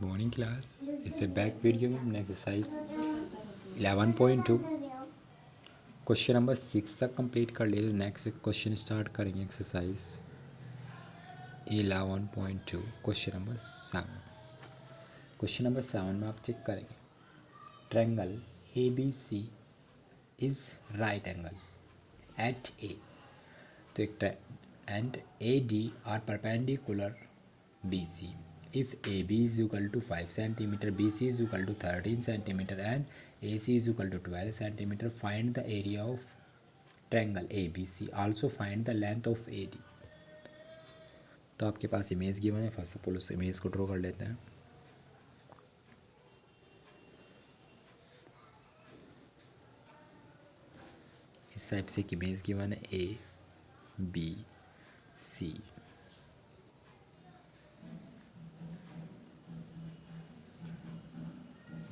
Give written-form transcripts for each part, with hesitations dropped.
Morning class. इससे back video में हमने एक्सरसाइज 11.2 क्वेश्चन नंबर 6 तक कंप्लीट कर लिए। तो नेक्स्ट क्वेश्चन स्टार्ट करेंगे exercise 11.2 question number 7। Question number 7 में आप चेक करेंगे triangle ABC is right angle at A. तो एक and AD are perpendicular BC if AB is equal to 5 cm, BC is equal to 13 cm and AC is equal to 12 cm, find the area of triangle ABC. Also find the length of AD. तो आपके पास image given है। First of all उस image को draw कर लेते हैं। इस type से एक इमेज गिवन है ABC।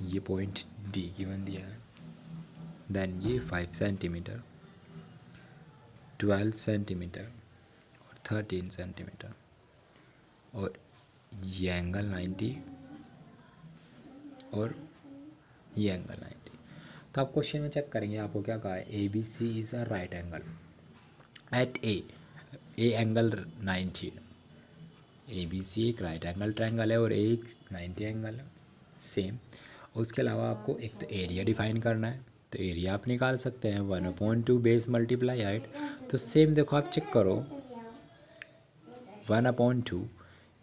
ये पॉइंट D गिवन दिया है। देन ये 5 सेंटीमीटर, 12 सेंटीमीटर और 13 सेंटीमीटर और ये एंगल 90 और ये एंगल 90। तो आप क्वेश्चन में चेक करेंगे, आपको क्या कहा है, ABC is a right angle at a angle 90 है। ABC एक राइट एंगल ट्रायंगल है और A एक 90 एंगल है सेम। उसके अलावा आपको एक तो एरिया डिफाइन करना है। तो एरिया आप निकाल सकते हैं 1/2 बेस मल्टीप्लाई हाइट। तो सेम देखो आप चेक करो 1/2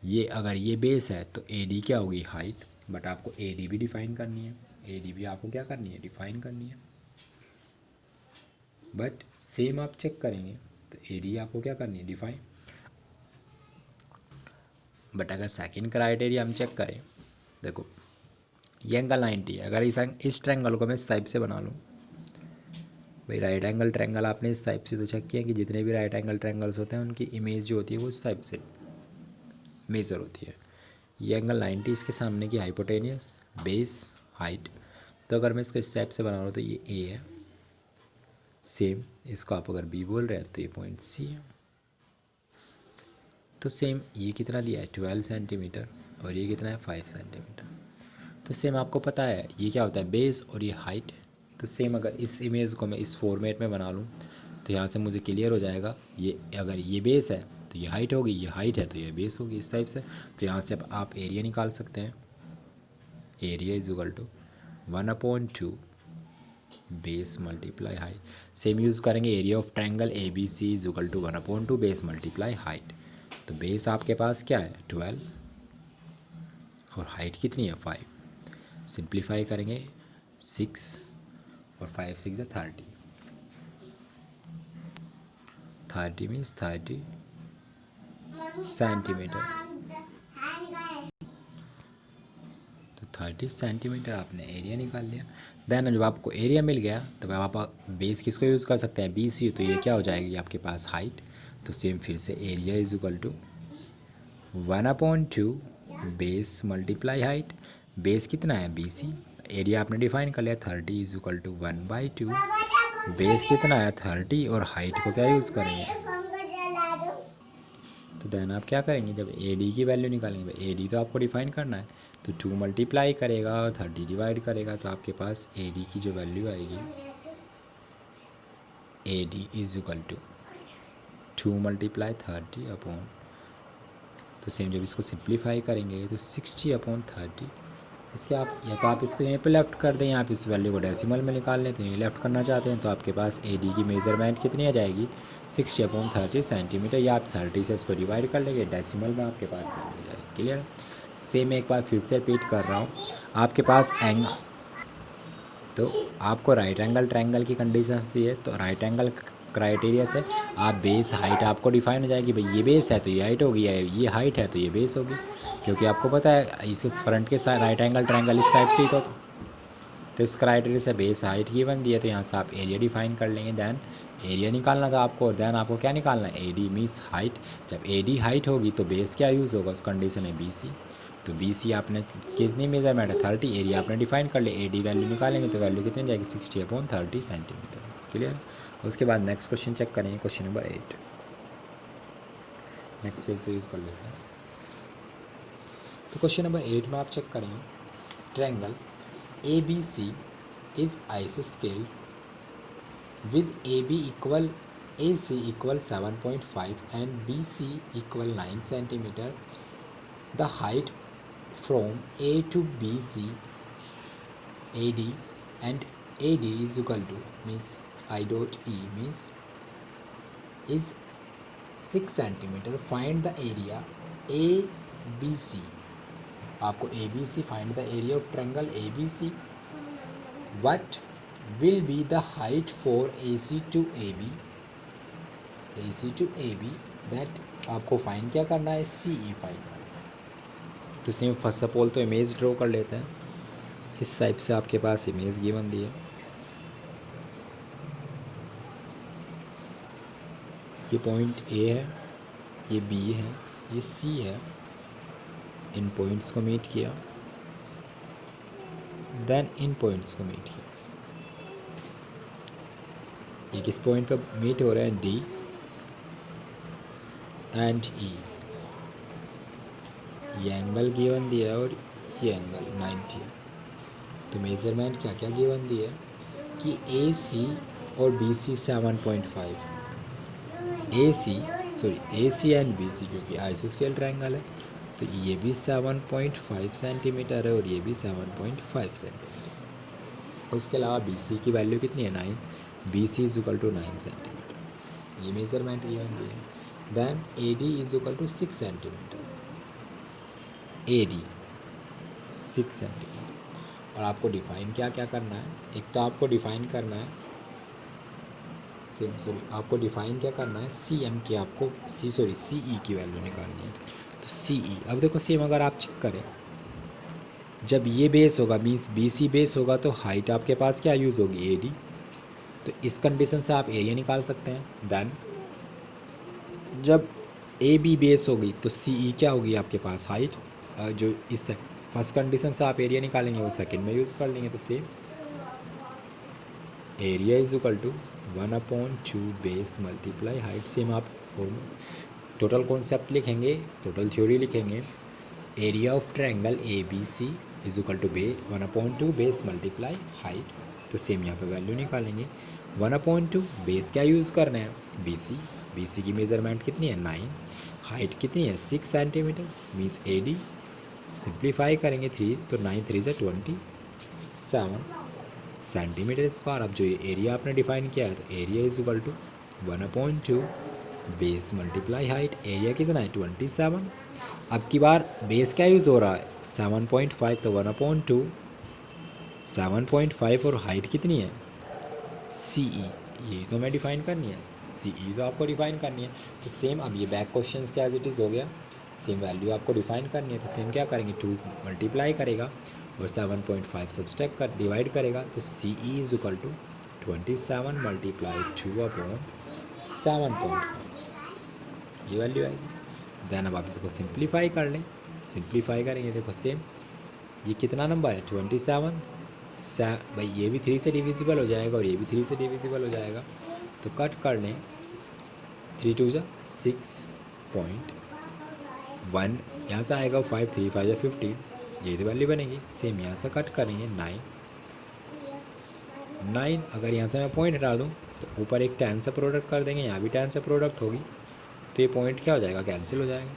ये अगर ये बेस है तो AD क्या होगी, हाइट। बट आपको AD भी डिफाइन करनी है, AD भी आपको क्या करनी है, डिफाइन करनी है। बट सेम आप चेक करेंगे तो AD आपको क्या करनी है, डिफाइन। बट अगर सेकंड क्राइटेरिया हम चेक करें, देखो ये एंगल 90 है। अगर इस ट्रायंगल को मैं इस टाइप से बना लूँ, भाई राइट एंगल ट्रायंगल आपने इस टाइप से तो चेक किया कि जितने भी राइट एंगल ट्रायंगल्स होते हैं उनकी इमेज जो होती है वो इस टाइप से मेज़र होती है। ये एंगल 90 इसके सामने की हाइपोटेनियस बेस हाइट। तो अगर मैं इसको इस टाइप से बना रहा हूँ तो ये A है सेम। इसको आप अगर B बोल रहे हैं तो ये पॉइंट C है। तो सेम ये कितना दिया है 12 सेंटीमीटर और ये कितना है 5 सेंटीमीटर। तो सेम आपको पता है ये क्या होता है, बेस और ये हाइट। तो सेम अगर इस इमेज को मैं इस फॉर्मेट में बना लूँ तो यहाँ से मुझे क्लियर हो जाएगा, ये अगर ये बेस है तो ये हाइट होगी, ये हाइट है तो ये बेस होगी, इस टाइप से। तो यहाँ से अब आप एरिया निकाल सकते हैं। Area is equal to 1/2 base multiply height. Same use करेंगे area of triangle ABC is equal to 1/2 base multiply height. तो बेस आपके पास क्या है 12 और हाइट कितनी है 5। सिंप्लीफाई करेंगे 6 और 5 6 है 30 मीन्स 30 सेंटीमीटर। तो 30 सेंटीमीटर आपने एरिया निकाल लिया। देन जब आपको एरिया मिल गया तब आप बेस किसको यूज़ कर सकते हैं, BC। तो ये क्या हो जाएगी आपके पास हाइट। तो सेम फिर से area is equal to 1/2 base multiply height. Base कितना है BC, एरिया आपने डिफाइन कर लिया 30 इज इक्वल टू 1/2 बेस कितना है 30 और हाइट को क्या यूज़ करेंगे। तो देन आप क्या करेंगे, जब AD की वैल्यू निकालेंगे, AD तो आपको डिफाइन करना है। तो 2 मल्टीप्लाई करेगा और 30 डिवाइड करेगा तो आपके पास AD की जो वैल्यू आएगी, AD is equal to 2 multiply 30 upon, तो सेम जब इसको सिंप्लीफाई करेंगे तो 60/30। इसके आप या तो आप इसको यहीं पे लेफ़्ट कर दें या आप इस वैल्यू को डेसिमल में निकाल लेते हैं। लेफ़्ट करना चाहते हैं तो आपके पास AD की मेज़रमेंट कितनी आ जाएगी 60/30 सेंटीमीटर। या आप 30 से इसको डिवाइड कर लेंगे, डेसिमल में आपके पास वैल्यू आ जाएगी। क्लियर। सेम एक बार फिर से रिपीट कर रहा हूँ, आपके पास एंगल, तो आपको राइट एंगल ट्रायंगल की कंडीशंस दी है। तो राइट एंगल क्राइटेरिया से आप बेस हाइट आपको डिफाइन हो जाएगी, भाई ये बेस है तो ये हाइट होगी, ये हाइट है तो ये बेस होगी। क्योंकि आपको पता है इसके फ्रंट के साइड राइट एंगल ट्रायंगल इस टाइप से ही तो इस क्राइटेरिया से बेस हाइट की बन दी है। तो यहाँ से आप एरिया डिफाइन कर लेंगे। देन एरिया निकालना था आपको और देन आपको क्या निकालना है, AD मीन्स हाइट। जब AD हाइट होगी तो बेस क्या यूज़ होगा, उस कंडीशन है BC। तो BC आपने कितनी मेजरमेंट है 30, एरिया आपने डिफाइन कर लिया, AD वैल्यू निकालेंगे तो वैल्यू कितनी जाएगी 60/30 सेंटीमीटर। क्लियर। उसके बाद नेक्स्ट क्वेश्चन चेक करेंगे, क्वेश्चन नंबर 8। नेक्स्ट पेज पे यूज़ कर लेते हैं। तो क्वेश्चन नंबर 8 में आप चेक करेंगे, ट्रायंगल ABC इज आइसोस्केल with AB equal AC equal 7.5 and BC equal 9 centimeter. The height from A to BC AD and AD is equal to means I dot E means is 6 centimeter. Find the area ABC. आपको ABC find the area of triangle ABC. What will be the height for AC to AB? AC to AB that आपको find क्या करना है, CE find करना है। तो इसमें first of all तो इमेज ड्रॉ कर लेते हैं। इस टाइप से आपके पास इमेज गिवन दी है, ये पॉइंट A है, ये B है, ये C है। इन पॉइंट्स को मीट किया, देन इन पॉइंट्स को मीट किया। ये किस पॉइंट पर मीट हो रहा है, D एंड E। ये एंगल गिवन दिया है और ये एंगल 90 है। तो मेजरमेंट क्या क्या गिवन दिया है कि AC और BC 7.5, AC एंड BC जो कि आइसोस्केल ट्रायंगल है, तो ये भी 7.5 सेंटीमीटर है और ये भी 7.5 सेंटीमीटर। और इसके अलावा BC की वैल्यू कितनी है, 9। BC is equal to 9 centimetre. ये मेजरमेंट गिवन दिया है। Then AD is equal to 6 centimetre. AD 6 centimetre. और आपको डिफाइन क्या क्या करना है, एक तो आपको डिफाइन करना है आपको डिफाइन क्या करना है, CM की आपको CE की वैल्यू निकालनी है। तो CE, अब देखो सेम अगर आप चेक करें, जब ये बेस होगा मीन्स BC बेस होगा तो हाइट आपके पास क्या यूज़ होगी, AD। तो इस कंडीशन से आप एरिया निकाल सकते हैं। देन जब AB बेस होगी तो CE क्या होगी आपके पास, हाइट। जो इस फर्स्ट कंडीशन से आप एरिया निकालेंगे वो सेकंड में यूज़ कर लेंगे। तो same area is equal to 1/2 base multiply height. Same आप टोटल कॉन्सेप्ट लिखेंगे, टोटल थ्योरी लिखेंगे। Area of triangle ABC is equal to 1/2 base multiply height. तो सेम यहाँ पे वैल्यू निकालेंगे। 1/2 बेस क्या यूज़ करना है, BC की मेजरमेंट कितनी है, 9। हाइट कितनी है, 6 सेंटीमीटर मीन्स AD। सिंप्लीफाई करेंगे 3 तो 9 3 से 27 सेंटीमीटर स्क्वायर। अब जो ये एरिया आपने डिफाइन किया है, तो area is equal to 1/2 base multiply height. Area कितना है, 27। अब की बार बेस क्या यूज़ हो रहा है, 7.5, तो 1/2 7.5 और हाइट कितनी है, CE। ये तो मैं डिफाइन करनी है, CE तो आपको डिफाइन करनी है। तो सेम अब ये बैक क्वेश्चन क्या एज इट इज़ हो गया, सेम वैल्यू आपको डिफाइन करनी है। तो सेम क्या करेंगे, 2 मल्टीप्लाई करेगा और 7.5 सब्सट्रैक्ट कर डिवाइड करेगा। तो CE is equal to 27 multiply 2/7.5, ये वैल्यू आएगी। देन अब आप इसको सिंप्लीफाई कर लें, सिंप्लीफाई करेंगे देखो सेम ये कितना नंबर है, 27। भाई ये भी 3 से डिविजिबल हो जाएगा और ये भी 3 से डिविजिबल हो जाएगा। तो कट कर लें, 3 2 जा 6.1, यहाँ से आएगा 5 3 5 या 15, ये तो वैल्यू बनेगी। सेम यहाँ से कट करेंगे 9। अगर यहाँ से मैं पॉइंट हटा दूँ तो ऊपर एक 10 से प्रोडक्ट कर देंगे, यहाँ भी 10 से प्रोडक्ट होगी, तो ये पॉइंट क्या हो जाएगा, कैंसिल हो जाएगा।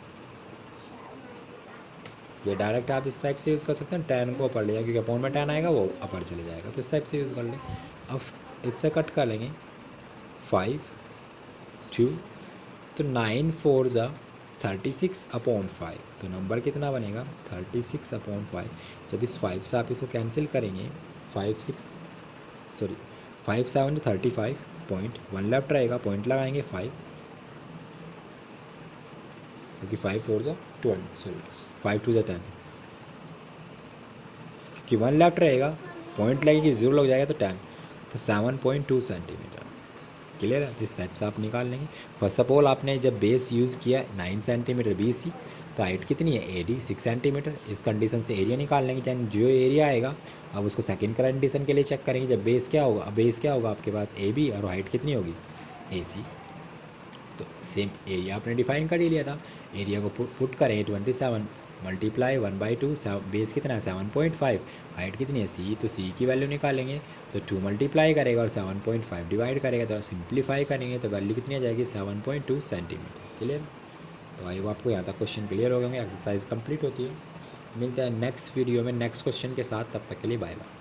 ये डायरेक्ट आप इस टाइप से यूज़ कर सकते हैं, 10 को अपर ले जाए क्योंकि अपॉन में 10 आएगा वो अपर चले जाएगा, तो इस टाइप से यूज़ कर लें। अब इससे कट कर लेंगे 5 2, तो 9 4 जा 36/5, तो नंबर कितना बनेगा, 36/5। जब इस 5 से आप इसको कैंसिल करेंगे, 5 7 35, पॉइंट 1 लेफ्ट रहेगा, पॉइंट लगाएंगे 5, क्योंकि 5 4 जा 5 2 जा 10, क्योंकि 1 लेफ्ट रहेगा, पॉइंट लगेगी 0 लग जाएगा तो 10, तो 7.2 सेंटीमीटर। क्लियर है, इस टाइप से आप निकाल लेंगे। फर्स्ट ऑफ ऑल आपने जब बेस यूज़ किया 9 सेंटीमीटर BC, तो हाइट कितनी है, AD 6 सेंटीमीटर। इस कंडीशन से एरिया निकाल लेंगे, चाहे जो एरिया आएगा अब उसको सेकंड कंडीशन के लिए चेक करेंगे। जब बेस क्या होगा आपके पास AB और हाइट कितनी होगी, AC। तो सेम एरिया आपने डिफाइन कर ही लिया था, एरिया को पुट करें 27 मल्टीप्लाई 1/2, बेस कितना है 7.5, हाइट कितनी है सी, तो सी की वैल्यू निकालेंगे तो 2 मल्टीप्लाई करेगा और 7.5 डिवाइड करेगा तो सिंप्लीफाई करेंगे तो वैल्यू कितनी आ जाएगी 7.2 सेंटीमीटर। क्लियर? तो आई होप आपको यहाँ तक क्वेश्चन क्लियर हो गए होंगे, एक्सरसाइज कंप्लीट होती है। मिलते हैं नेक्स्ट वीडियो में नेक्स्ट क्वेश्चन के साथ, तब तक के लिए बाय बाय।